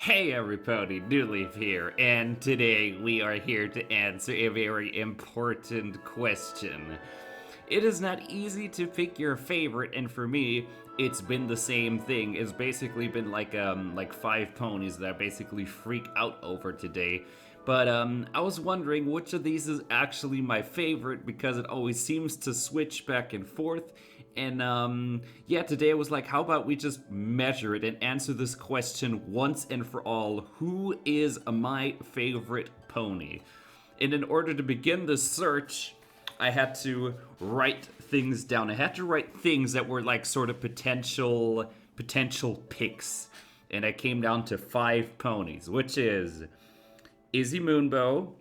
Hey everybody, Newleaf here, and today we are here to answer a very important question. It is not easy to pick your favorite, and for me, it's been the same thing. It's basically been like 5 ponies that I basically freak out over today. But I was wondering which of these is actually my favorite because it always seems to switch back and forth. And yeah, today I was like, how about we just measure it and answer this question once and for all? Who is my favorite pony? And in order to begin this search, I had to write things down. I had to write things that were like sort of potential picks. And I came down to 5 ponies, which is Izzy Moonbow,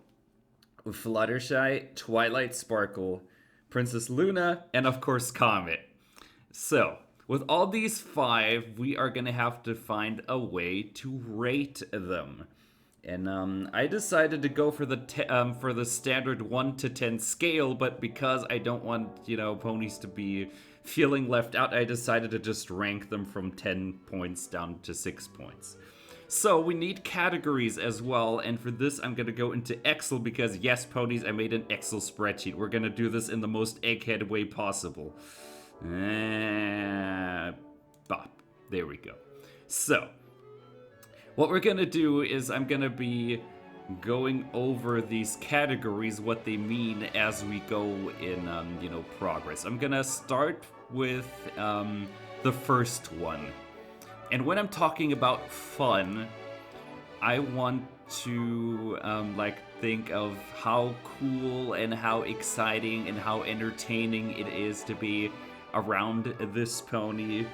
Fluttershy, Twilight Sparkle, Princess Luna, and of course Comet. So, with all these 5, we are gonna have to find a way to rate them. And I decided to go for the standard 1 to 10 scale, but because I don't want ponies to be feeling left out, I decided to just rank them from 10 points down to 6 points. So we need categories as well, and for this I'm gonna go into Excel because yes, ponies, I made an Excel spreadsheet. We're gonna do this in the most egghead way possible. Bop. There we go. So, what we're gonna do is I'm gonna be going over these categories, what they mean as we go in, progress. I'm gonna start with the first one. And when I'm talking about fun, I want to think of how cool and how exciting and how entertaining it is to be around this pony,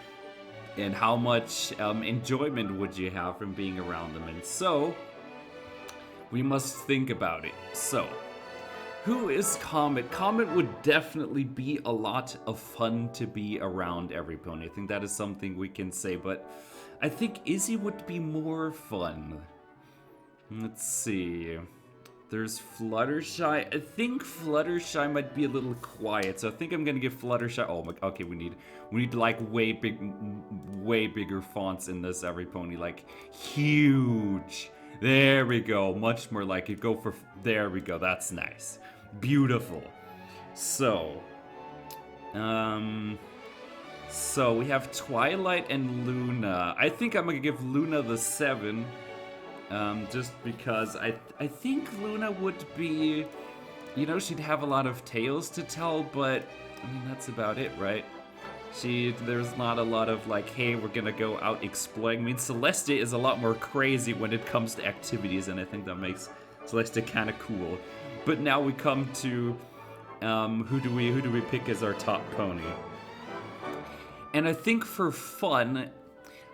and how much enjoyment would you have from being around them. And so we must think about it. So, who is Comet? Comet would definitely be a lot of fun to be around every pony. I think that is something we can say, but I think Izzy would be more fun. Let's see. There's Fluttershy. I think Fluttershy might be a little quiet, so I think I'm gonna give Fluttershy. Oh my. Okay, we need like way bigger fonts in this every pony, like huge. There we go. Much more like it. Go for. There we go. That's nice. Beautiful. So, so we have Twilight and Luna. I think I'm gonna give Luna the 7, just because I think Luna would be, she'd have a lot of tales to tell, but I mean that's about it, right? There's not a lot of like, hey, we're gonna go out exploring. I mean, Celestia is a lot more crazy when it comes to activities, and I think that makes Celestia kind of cool. But now we come to who do we pick as our top pony? And I think for fun,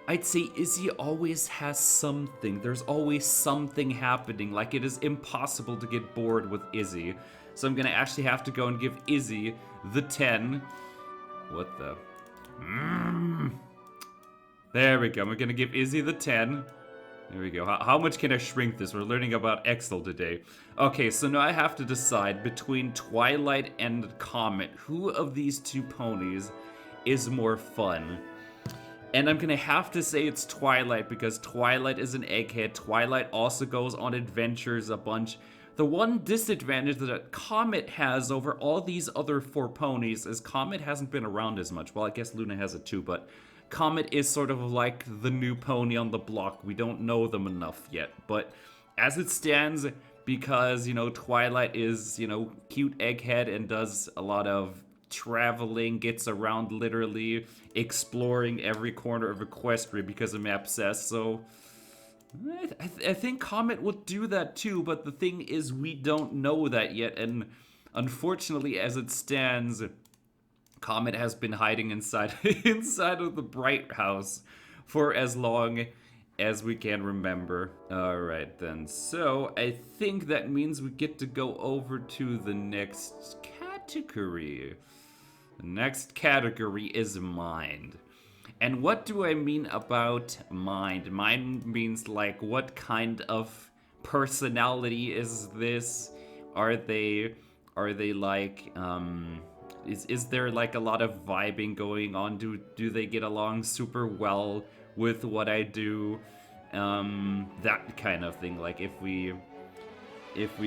I'd say Izzy always has something. There's always something happening. Like, it is impossible to get bored with Izzy. So I'm gonna actually have to go and give Izzy the 10. What the? There we go. I'm gonna give Izzy the 10. There we go. How much can I shrink this? We're learning about Excel today. Okay, so now I have to decide between Twilight and Comet. Who of these 2 ponies is more fun? And I'm gonna have to say it's Twilight because Twilight is an egghead. Twilight also goes on adventures a bunch. The one disadvantage that Comet has over all these other 4 ponies is Comet hasn't been around as much. Well, I guess Luna has it too, but Comet is sort of like the new pony on the block. We don't know them enough yet. But as it stands, because, Twilight is, cute egghead and does a lot of traveling, gets around literally, exploring every corner of Equestria because of map says so. I think Comet would do that too, but the thing is we don't know that yet, and unfortunately as it stands, Comet has been hiding inside of the Bright House for as long as we can remember. Alright then, so I think that means we get to go over to the next category. The next category is mind. And what do I mean about mind? Mind means like what kind of personality is this? Are they like is there like a lot of vibing going on? Do they get along super well with what I do? That kind of thing. Like if we,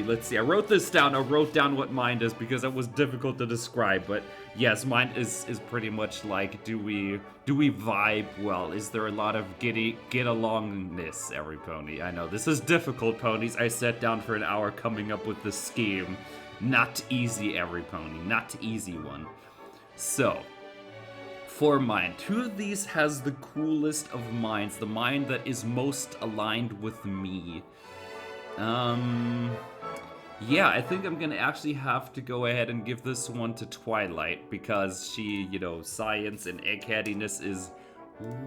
let's see, I wrote this down. I wrote down what mine is because it was difficult to describe. But yes, mine is pretty much like, do we vibe well? Is there a lot of get alongness, every pony? I know this is difficult, ponies. I sat down for an hour coming up with this scheme. Not easy, every pony. Not easy one. So, for mine, two of these has the coolest of minds. The mind that is most aligned with me. Yeah, I think I'm gonna actually have to go ahead and give this one to Twilight because she, you know, science and eggheadiness is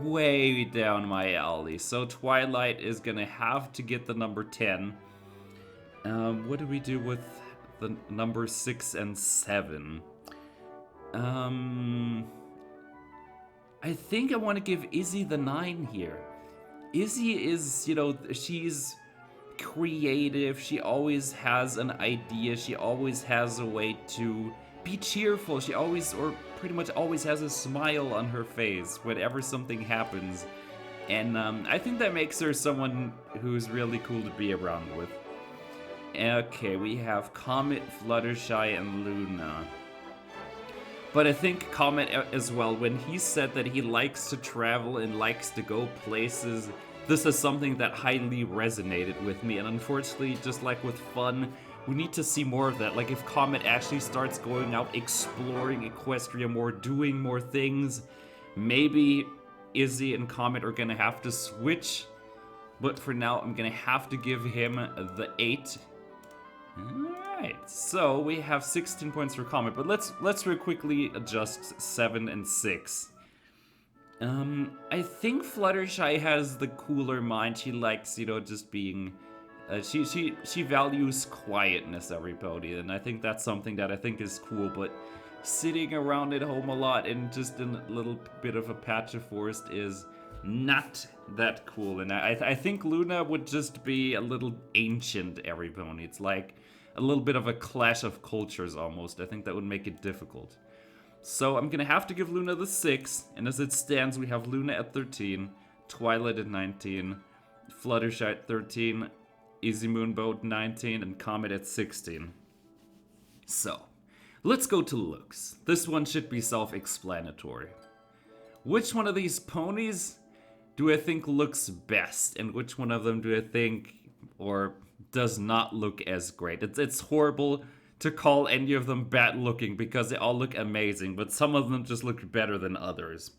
way down my alley. So Twilight is gonna have to get the number 10. What do we do with the number 6 and 7? I think I want to give Izzy the 9 here. Izzy is, you know, she's creative, she always has an idea, she always has a way to be cheerful, she always, or pretty much always has a smile on her face whenever something happens. And I think that makes her someone who's really cool to be around with. Okay, we have Comet, Fluttershy, and Luna. But I think Comet as well, when he said that he likes to travel and likes to go places, this is something that highly resonated with me, and unfortunately, just like with fun, we need to see more of that. Like if Comet actually starts going out exploring Equestria more, doing more things, maybe Izzy and Comet are gonna have to switch, but for now, I'm gonna have to give him the 8. Alright, so we have 16 points for Comet, but let's real quickly adjust 7 and 6. I think Fluttershy has the cooler mind. She likes, you know, just being, she values quietness, everybody, and I think that's something that I think is cool, but sitting around at home a lot and just in a little bit of a patch of forest is not that cool, and I think Luna would just be a little ancient, everybody. It's like a little bit of a clash of cultures almost. I think that would make it difficult. So I'm gonna have to give Luna the 6, and as it stands, we have Luna at 13, Twilight at 19, Fluttershy at 13, Izzy Moonboat 19, and Comet at 16. So, let's go to looks. This one should be self-explanatory. Which one of these ponies do I think looks best, and which one of them do I think, or does not look as great? It's horrible to call any of them bad looking because they all look amazing, but some of them just look better than others.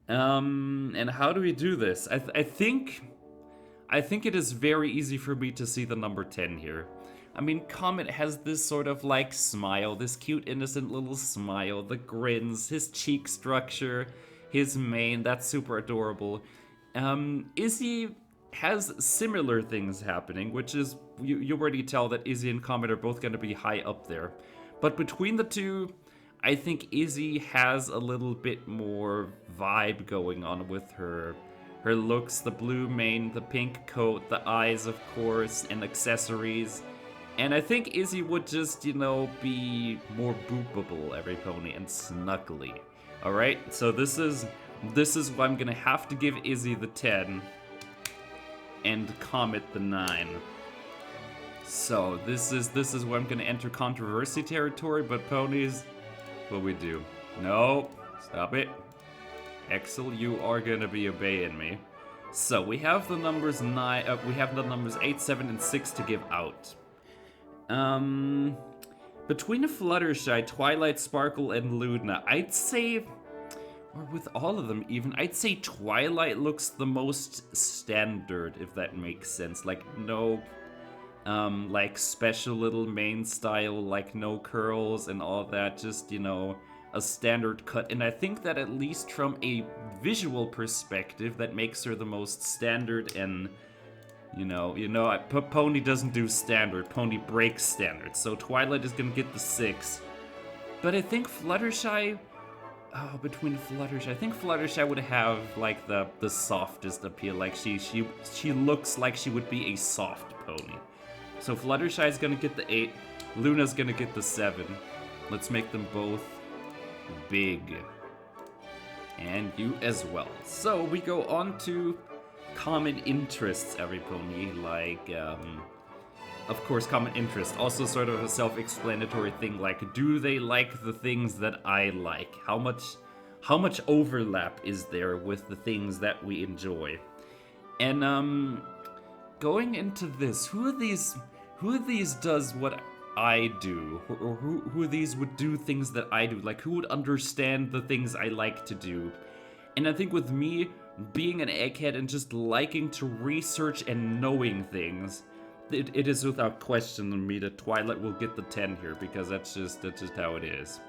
And how do we do this? I think it is very easy for me to see the number 10 here. I mean, Comet has this sort of like smile, this cute innocent little smile, the grins, his cheek structure, his mane, that's super adorable. Izzy has similar things happening, which is, you already tell that Izzy and Comet are both going to be high up there. But between the two, I think Izzy has a little bit more vibe going on with her. Her looks, the blue mane, the pink coat, the eyes, of course, and accessories. And I think Izzy would just, you know, be more boopable, every pony, and snuggly. Alright, so this is why I'm gonna have to give Izzy the 10. And Comet the 9. So this is where I'm gonna enter controversy territory, but ponies, what we do? No, stop it. Excel, you are gonna be obeying me. So we have the numbers 8, 7, and 6 to give out. Between Fluttershy, Twilight, Sparkle, and Luna, I'd say, or with all of them even, I'd say Twilight looks the most standard, if that makes sense. Like, no, like, special little mane style, like, no curls and all that, just, you know, a standard cut. And I think that at least from a visual perspective, that makes her the most standard and, you know, Pony doesn't do standard, Pony breaks standards. So Twilight is gonna get the 6. But I think Fluttershy, between Fluttershy, I think Fluttershy would have like the softest appeal. Like she looks like she would be a soft pony. So Fluttershy is gonna get the 8. Luna's gonna get the 7. Let's make them both big. And you as well. So we go on to common interests, every pony, like, of course, common interest. Also sort of a self-explanatory thing, like, do they like the things that I like? How much overlap is there with the things that we enjoy? And, going into this, who of these does what I do? Or who of these would do things that I do? Like, who would understand the things I like to do? And I think with me, being an egghead and just liking to research and knowing things, it is without question to me that Twilight will get the 10 here, because that's just how it is.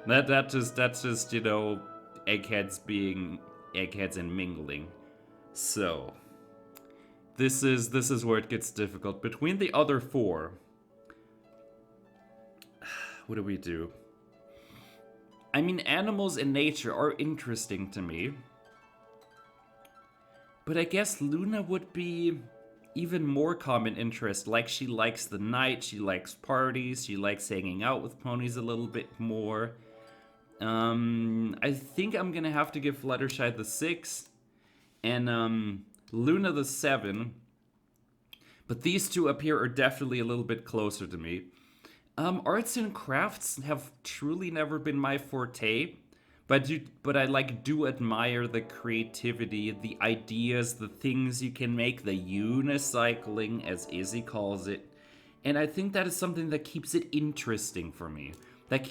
That's just, you know, eggheads being eggheads and mingling. So this is where it gets difficult. Between the other four, what do we do? I mean, animals in nature are interesting to me. But I guess Luna would be even more common interest. Like, she likes the night, she likes parties, she likes hanging out with ponies a little bit more. I think I'm gonna have to give Fluttershy the 6 and Luna the 7. But these two up here are definitely a little bit closer to me. Arts and crafts have truly never been my forte, but I like do admire the creativity, the ideas, the things you can make, the unicycling, as Izzy calls it. And I think that is something that keeps it interesting for me. But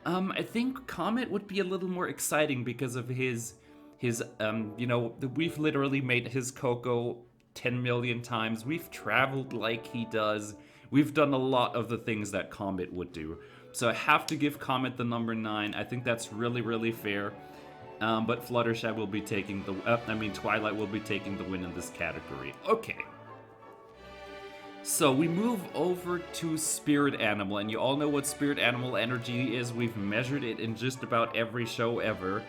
I think Comet would be a little more exciting because of his you know, we've literally made his Coco 10 million times. We've traveled like he does. We've done a lot of the things that Comet would do. So I have to give Comet the number 9. I think that's really, really fair. But Fluttershy will be taking Twilight will be taking the win in this category. Okay. So we move over to Spirit Animal, and you all know what Spirit Animal energy is. We've measured it in just about every show ever.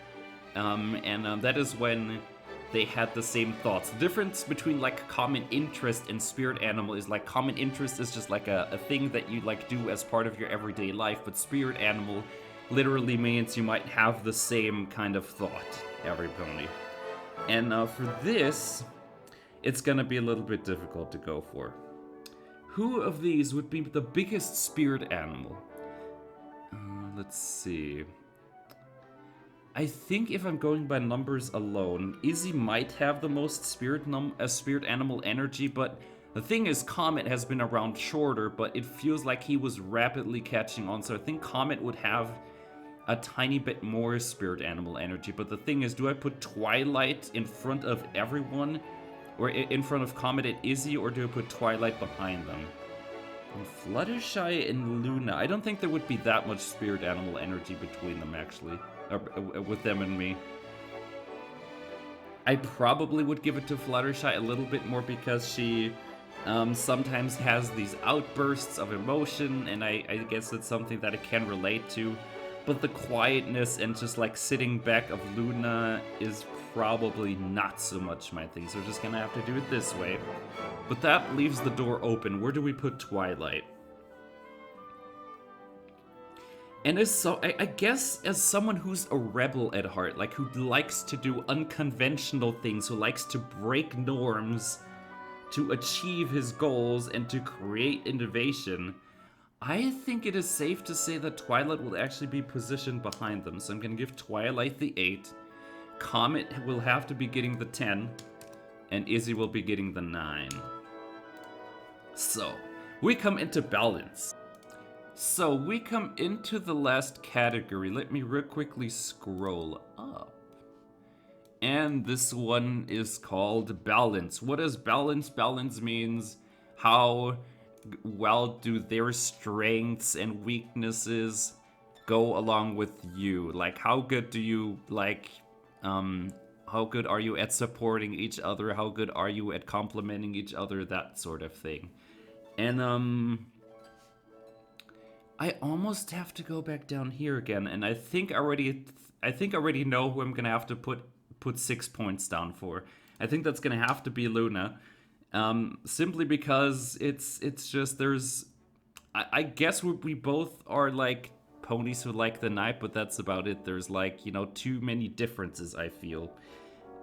That is when they had the same thoughts. The difference between like common interest and spirit animal is like common interest is just like a thing that you like do as part of your everyday life, but spirit animal literally means you might have the same kind of thought, every pony. And for this, it's gonna be a little bit difficult to go for. Who of these would be the biggest spirit animal? Let's see. I think if I'm going by numbers alone, Izzy might have the most spirit animal energy, but the thing is, Comet has been around shorter, but it feels like he was rapidly catching on, so I think Comet would have a tiny bit more spirit animal energy. But the thing is, do I put Twilight in front of everyone, or in front of Comet and Izzy, or do I put Twilight behind them? And Fluttershy and Luna, I don't think there would be that much spirit animal energy between them, actually. With them and me. I probably would give it to Fluttershy a little bit more because she sometimes has these outbursts of emotion, and I guess it's something that I can relate to. But the quietness and just like sitting back of Luna is probably not so much my thing, so we're just gonna have to do it this way. But that leaves the door open. Where do we put Twilight? And I guess as someone who's a rebel at heart, like who likes to do unconventional things, who likes to break norms to achieve his goals and to create innovation, I think it is safe to say that Twilight will actually be positioned behind them. So I'm going to give Twilight the 8. Comet will have to be getting the 10. And Izzy will be getting the 9. So, we come into balance. So, we come into the last category. Let me real quickly scroll up. And this one is called balance. What is balance? Balance means how well do their strengths and weaknesses go along with you? Like, how good do you, like, how good are you at supporting each other? How good are you at complimenting each other? That sort of thing. And, I almost have to go back down here again, and I think I already know who I'm gonna have to put 6 points down for. I think that's gonna have to be Luna, simply because it's just I guess we both are like ponies who like the night, but that's about it. There's like, you know, too many differences, I feel.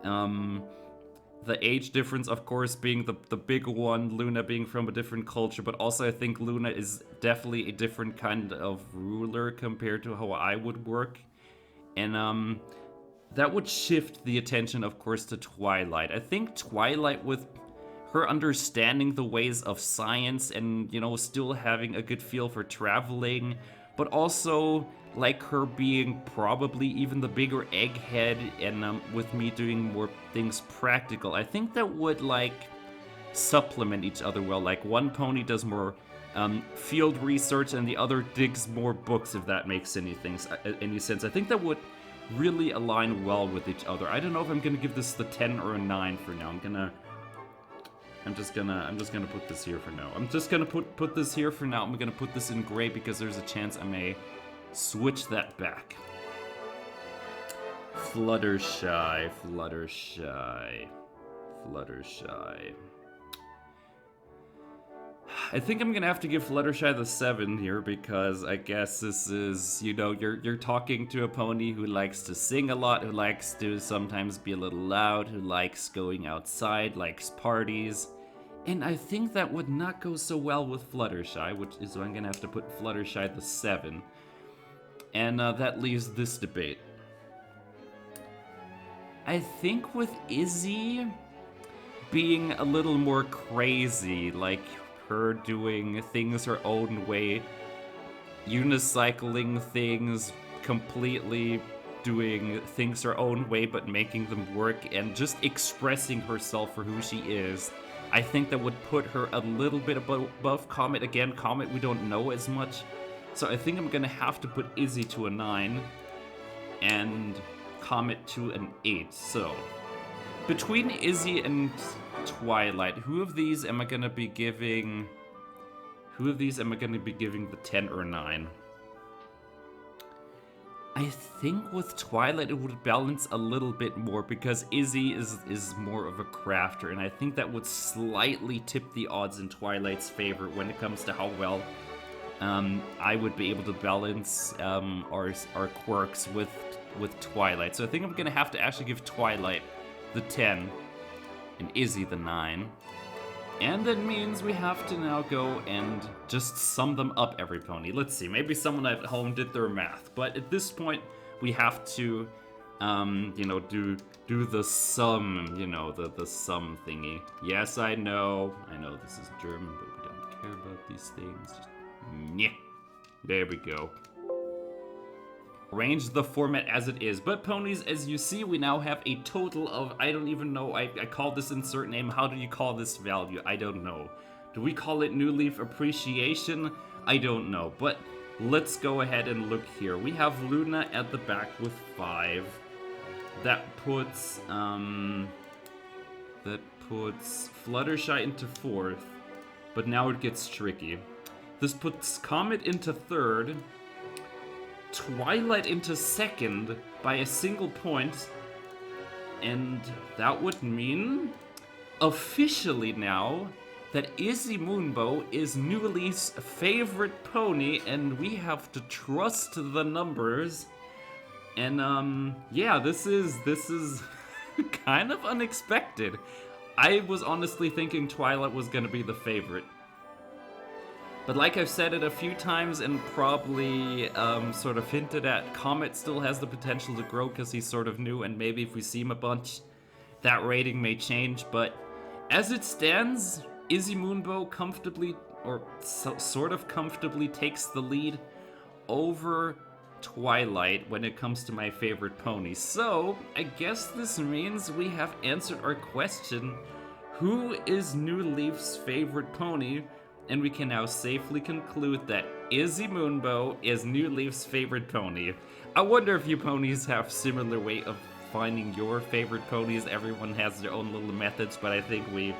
The age difference, of course, being the big one, Luna being from a different culture, but also I think Luna is definitely a different kind of ruler compared to how I would work. And that would shift the attention, of course, to Twilight. I think Twilight, with her understanding the ways of science and, you know, still having a good feel for traveling, but also like her being probably even the bigger egghead, and with me doing more things practical, I think that would like supplement each other well. Like one pony does more field research and the other digs more books, if that makes any sense. I think that would really align well with each other. I don't know if I'm gonna give this the 10 or a 9 for now. I'm just gonna put this here for now. I'm just gonna put this here for now. I'm gonna put this in gray because there's a chance I may switch that back. Fluttershy, Fluttershy, Fluttershy. I think I'm gonna have to give Fluttershy the 7 here, because I guess this is, you know, you're talking to a pony who likes to sing a lot, who likes to sometimes be a little loud, who likes going outside, likes parties. And I think that would not go so well with Fluttershy, which is why I'm gonna have to put Fluttershy the 7. And that leaves this debate. I think with Izzy being a little more crazy, like her doing things her own way, unicycling things, completely doing things her own way but making them work, and just expressing herself for who she is, I think that would put her a little bit above Comet. Again, Comet we don't know as much, so I think I'm gonna have to put Izzy to a 9 and Comet to an 8. So between Izzy and Twilight, who of these am I gonna be giving the 10 or 9? I think with Twilight it would balance a little bit more, because Izzy is more of a crafter, and I think that would slightly tip the odds in Twilight's favor when it comes to how well I would be able to balance our quirks with Twilight. So I think I'm gonna have to actually give Twilight the 10 and Izzy the 9. And that means we have to now go and just sum them up, every pony. Let's see, maybe someone at home did their math, but at this point we have to, you know, do the sum, you know, the sum thingy. Yes, I know this is German, but we don't care about these things. Just, yeah, there we go. Arrange the format as it is. But ponies, as you see, we now have a total of, I don't even know, I called this insert name. How do you call this value? I don't know. Do we call it New Leaf Appreciation? I don't know. But let's go ahead and look here. We have Luna at the back with 5. That puts Fluttershy into 4th. But now it gets tricky. This puts Comet into 3rd. Twilight into 2nd by a single point, and that would mean officially now that Izzy Moonbow is New Leaf's favorite pony, and we have to trust the numbers. And yeah, this is kind of unexpected. I was honestly thinking Twilight was gonna be the favorite. But like I've said it a few times and probably sort of hinted at, Comet still has the potential to grow because he's sort of new, and maybe if we see him a bunch, that rating may change. But as it stands, Izzy Moonbow comfortably, or sort of comfortably, takes the lead over Twilight when it comes to my favorite pony. So I guess this means we have answered our question, who is New Leaf's favorite pony? And we can now safely conclude that Izzy Moonbow is New Leaf's favorite pony. I wonder if you ponies have similar way of finding your favorite ponies. Everyone has their own little methods, but I think we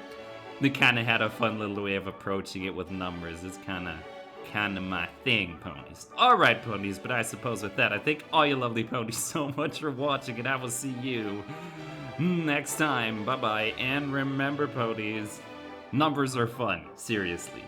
kind of had a fun little way of approaching it with numbers. It's kind of my thing, ponies. All right, ponies, but I suppose with that, I thank all you lovely ponies so much for watching, and I will see you next time. Bye-bye, and remember, ponies, numbers are fun, seriously.